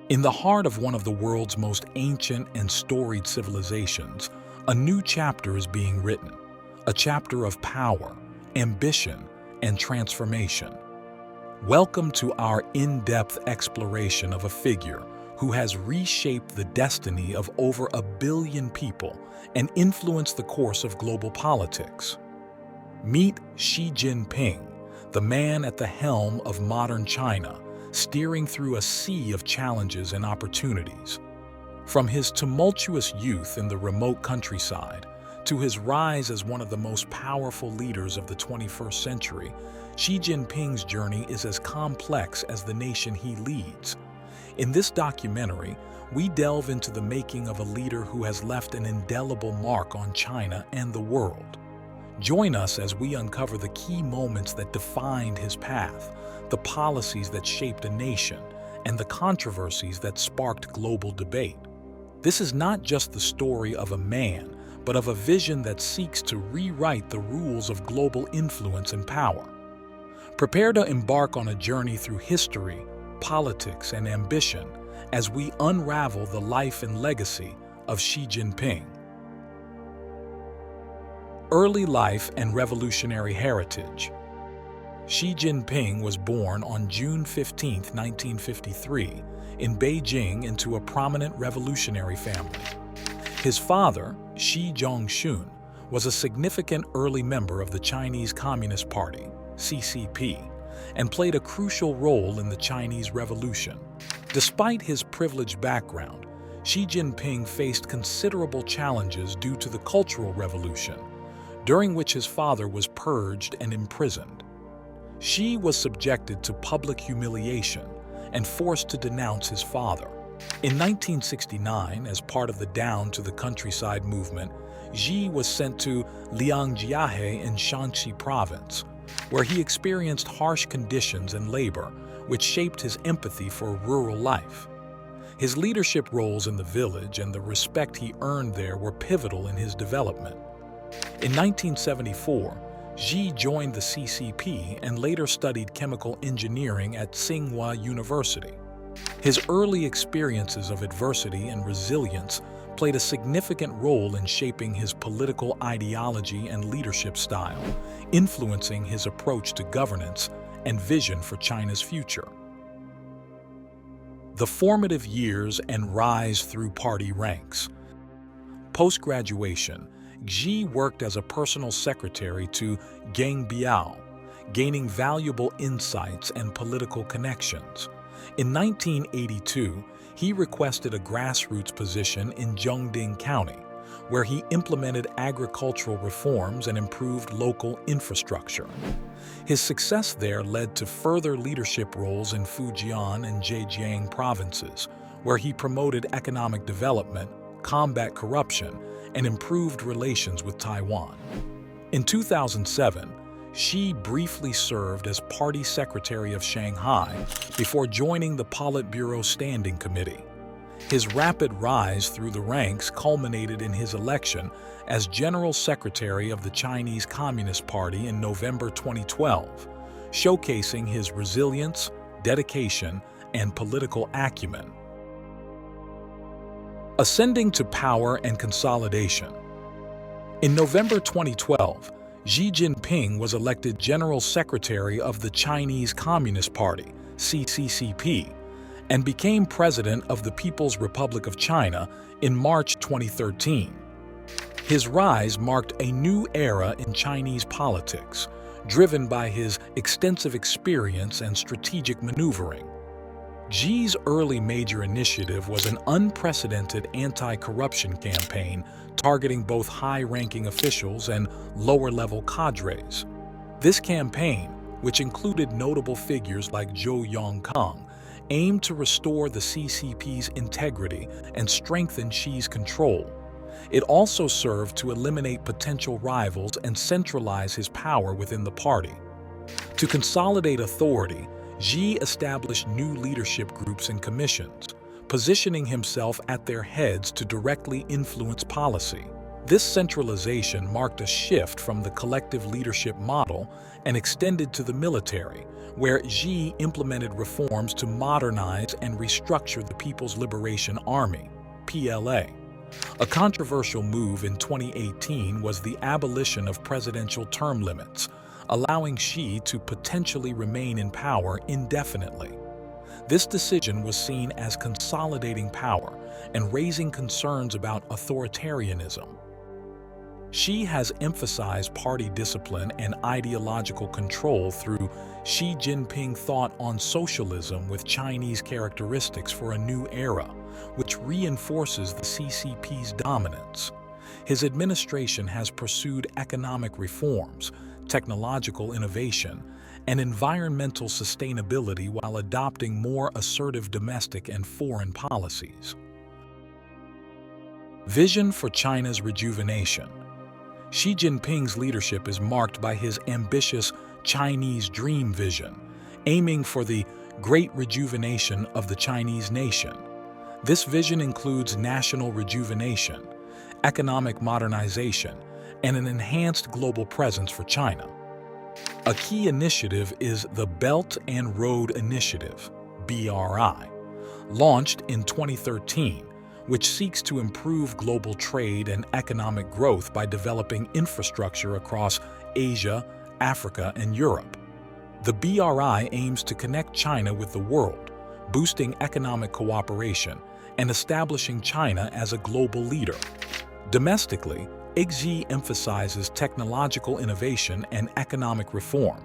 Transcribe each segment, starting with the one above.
In the heart of one of the world's most ancient and storied civilizations, a new chapter is being written, a chapter of power, ambition, and transformation. Welcome to our in-depth exploration of a figure who has reshaped the destiny of over 1 billion people and influenced the course of global politics. Meet Xi Jinping, the man at the helm of modern China, steering through a sea of challenges and opportunities. From his tumultuous youth in the remote countryside to his rise as one of the most powerful leaders of the 21st century, Xi Jinping's journey is as complex as the nation he leads. In this documentary, we delve into the making of a leader who has left an indelible mark on China and the world. Join us as we uncover the key moments that defined his path, the policies that shaped a nation, and the controversies that sparked global debate. This is not just the story of a man, but of a vision that seeks to rewrite the rules of global influence and power. Prepare to embark on a journey through history, politics, and ambition as we unravel the life and legacy of Xi Jinping. Early life and revolutionary heritage. Xi Jinping was born on June 15, 1953, in Beijing into a prominent revolutionary family. His father, Xi Zhongxun, was a significant early member of the Chinese Communist Party, CCP, and played a crucial role in the Chinese Revolution. Despite his privileged background, Xi Jinping faced considerable challenges due to the Cultural Revolution, during which his father was purged and imprisoned. Xi was subjected to public humiliation and forced to denounce his father. In 1969, as part of the Down to the Countryside movement, Xi was sent to Liangjiahe in Shaanxi province, where he experienced harsh conditions and labor, which shaped his empathy for rural life. His leadership roles in the village and the respect he earned there were pivotal in his development. In 1974, Xi joined the CCP and later studied chemical engineering at Tsinghua University. His early experiences of adversity and resilience played a significant role in shaping his political ideology and leadership style, influencing his approach to governance and vision for China's future. The formative years and rise through party ranks. Post-graduation, Xi worked as a personal secretary to Geng Biao, gaining valuable insights and political connections. In 1982, he requested a grassroots position in Zhengding County, where he implemented agricultural reforms and improved local infrastructure. His success there led to further leadership roles in Fujian and Zhejiang provinces, where he promoted economic development, combat corruption, and improved relations with Taiwan. In 2007, Xi briefly served as party secretary of Shanghai before joining the Politburo Standing Committee. His rapid rise through the ranks culminated in his election as General Secretary of the Chinese Communist Party in November 2012, showcasing his resilience, dedication, and political acumen. Ascending to power and consolidation. In November 2012, Xi Jinping was elected General Secretary of the Chinese Communist Party, CCP, and became President of the People's Republic of China in March 2013. His rise marked a new era in Chinese politics, driven by his extensive experience and strategic maneuvering. Xi's early major initiative was an unprecedented anti-corruption campaign targeting both high-ranking officials and lower-level cadres. This campaign, which included notable figures like Zhou Yongkang, aimed to restore the CCP's integrity and strengthen Xi's control. It also served to eliminate potential rivals and centralize his power within the party. To consolidate authority, Xi established new leadership groups and commissions, positioning himself at their heads to directly influence policy. This centralization marked a shift from the collective leadership model and extended to the military, where Xi implemented reforms to modernize and restructure the People's Liberation Army, PLA. A controversial move in 2018 was the abolition of presidential term limits, allowing Xi to potentially remain in power indefinitely. This decision was seen as consolidating power and raising concerns about authoritarianism. Xi has emphasized party discipline and ideological control through Xi Jinping Thought on Socialism with Chinese Characteristics for a New Era, which reinforces the CCP's dominance. His administration has pursued economic reforms, technological innovation, and environmental sustainability while adopting more assertive domestic and foreign policies. Vision for China's rejuvenation. Xi Jinping's leadership is marked by his ambitious Chinese Dream vision, aiming for the great rejuvenation of the Chinese nation. This vision includes national rejuvenation, economic modernization, and an enhanced global presence for China. A key initiative is the Belt and Road Initiative, BRI, launched in 2013, which seeks to improve global trade and economic growth by developing infrastructure across Asia, Africa, and Europe. The BRI aims to connect China with the world, boosting economic cooperation and establishing China as a global leader. Domestically, Xi emphasizes technological innovation and economic reform.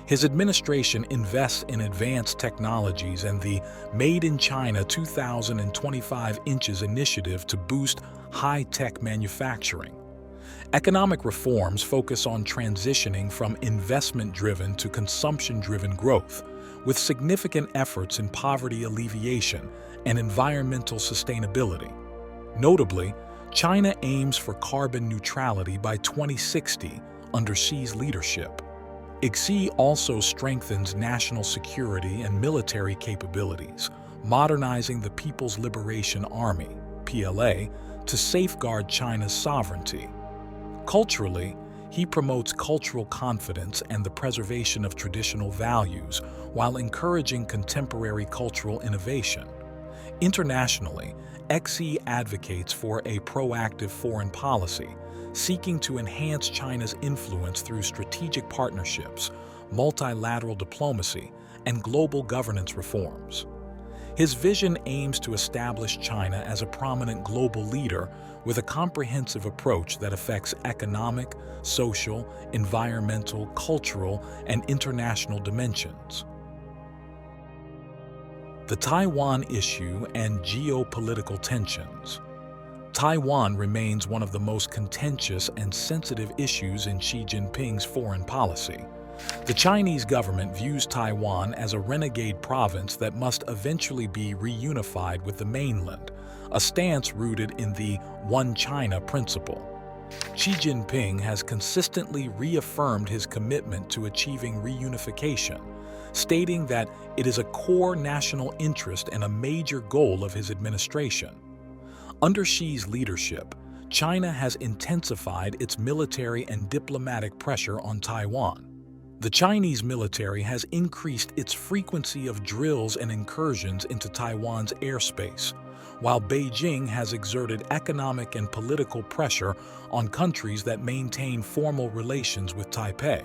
His administration invests in advanced technologies and the Made in China 2025 inches initiative to boost high-tech manufacturing. Economic reforms focus on transitioning from investment-driven to consumption-driven growth, with significant efforts in poverty alleviation and environmental sustainability. Notably, China aims for carbon neutrality by 2060 under Xi's leadership. Xi also strengthens national security and military capabilities, modernizing the People's Liberation Army, PLA, to safeguard China's sovereignty. Culturally, he promotes cultural confidence and the preservation of traditional values while encouraging contemporary cultural innovation. Internationally, Xi advocates for a proactive foreign policy, seeking to enhance China's influence through strategic partnerships, multilateral diplomacy, and global governance reforms. His vision aims to establish China as a prominent global leader with a comprehensive approach that affects economic, social, environmental, cultural, and international dimensions. The Taiwan issue and geopolitical tensions. Taiwan remains one of the most contentious and sensitive issues in Xi Jinping's foreign policy. The Chinese government views Taiwan as a renegade province that must eventually be reunified with the mainland, a stance rooted in the One China principle. Xi Jinping has consistently reaffirmed his commitment to achieving reunification, stating that it is a core national interest and a major goal of his administration. Under Xi's leadership, China has intensified its military and diplomatic pressure on Taiwan. The Chinese military has increased its frequency of drills and incursions into Taiwan's airspace, while Beijing has exerted economic and political pressure on countries that maintain formal relations with Taipei.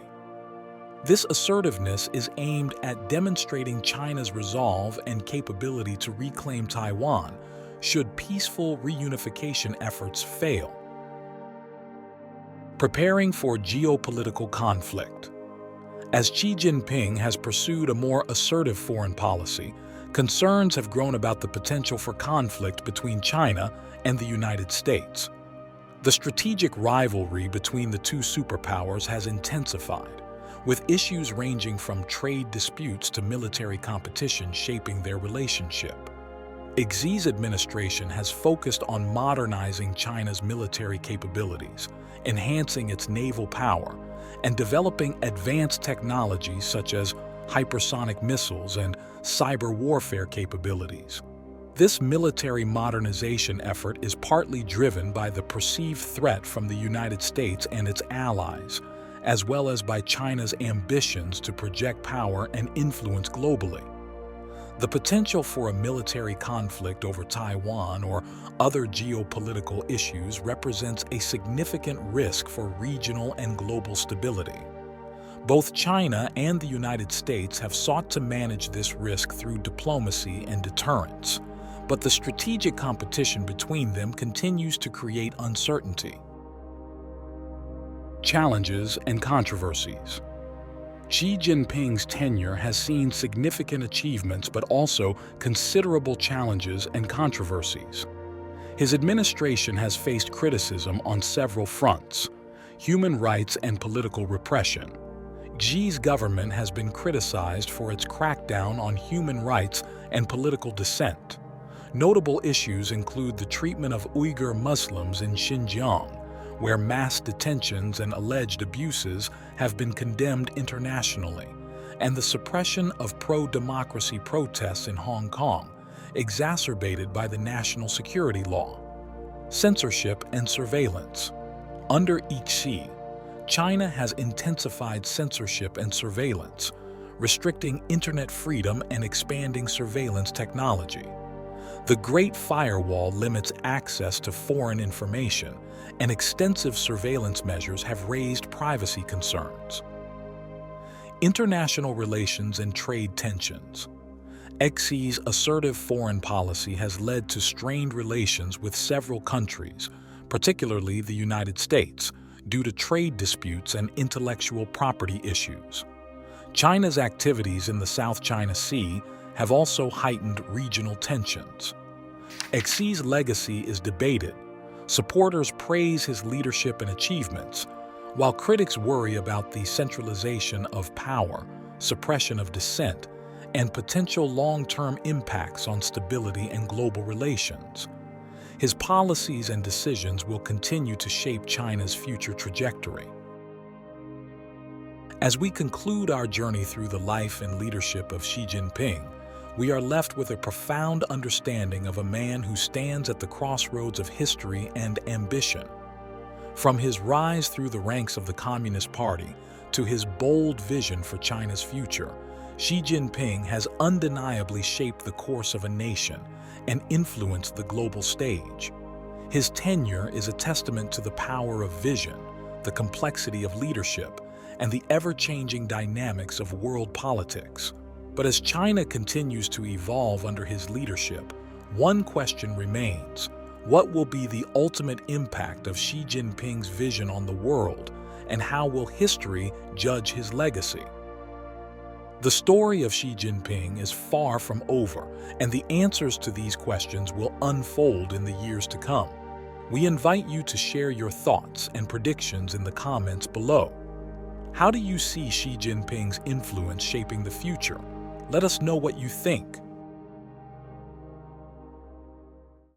This assertiveness is aimed at demonstrating China's resolve and capability to reclaim Taiwan should peaceful reunification efforts fail. Preparing for geopolitical conflict. As Xi Jinping has pursued a more assertive foreign policy, concerns have grown about the potential for conflict between China and the United States. The strategic rivalry between the two superpowers has intensified, with issues ranging from trade disputes to military competition shaping their relationship. Xi's administration has focused on modernizing China's military capabilities, enhancing its naval power, and developing advanced technologies such as hypersonic missiles and cyber warfare capabilities. This military modernization effort is partly driven by the perceived threat from the United States and its allies, as well as by China's ambitions to project power and influence globally. The potential for a military conflict over Taiwan or other geopolitical issues represents a significant risk for regional and global stability. Both China and the United States have sought to manage this risk through diplomacy and deterrence, but the strategic competition between them continues to create uncertainty. Challenges and controversies. Xi Jinping's tenure has seen significant achievements but also considerable challenges and controversies. His administration has faced criticism on several fronts: human rights and political repression. Xi's government has been criticized for its crackdown on human rights and political dissent. Notable issues include the treatment of Uyghur Muslims in Xinjiang, where mass detentions and alleged abuses have been condemned internationally, and the suppression of pro-democracy protests in Hong Kong, exacerbated by the national security law. Censorship and surveillance. Under Xi, China has intensified censorship and surveillance, restricting internet freedom and expanding surveillance technology. The Great Firewall limits access to foreign information, and extensive surveillance measures have raised privacy concerns. International relations and trade tensions. Xi's assertive foreign policy has led to strained relations with several countries, particularly the United States, due to trade disputes and intellectual property issues. China's activities in the South China Sea have also heightened regional tensions. Xi's legacy is debated. Supporters praise his leadership and achievements, while critics worry about the centralization of power, suppression of dissent, and potential long-term impacts on stability and global relations. His policies and decisions will continue to shape China's future trajectory. As we conclude our journey through the life and leadership of Xi Jinping, we are left with a profound understanding of a man who stands at the crossroads of history and ambition. From his rise through the ranks of the Communist Party to his bold vision for China's future, Xi Jinping has undeniably shaped the course of a nation and influenced the global stage. His tenure is a testament to the power of vision, the complexity of leadership, and the ever-changing dynamics of world politics. But as China continues to evolve under his leadership, one question remains: what will be the ultimate impact of Xi Jinping's vision on the world, and how will history judge his legacy? The story of Xi Jinping is far from over, and the answers to these questions will unfold in the years to come. We invite you to share your thoughts and predictions in the comments below. How do you see Xi Jinping's influence shaping the future? Let us know what you think.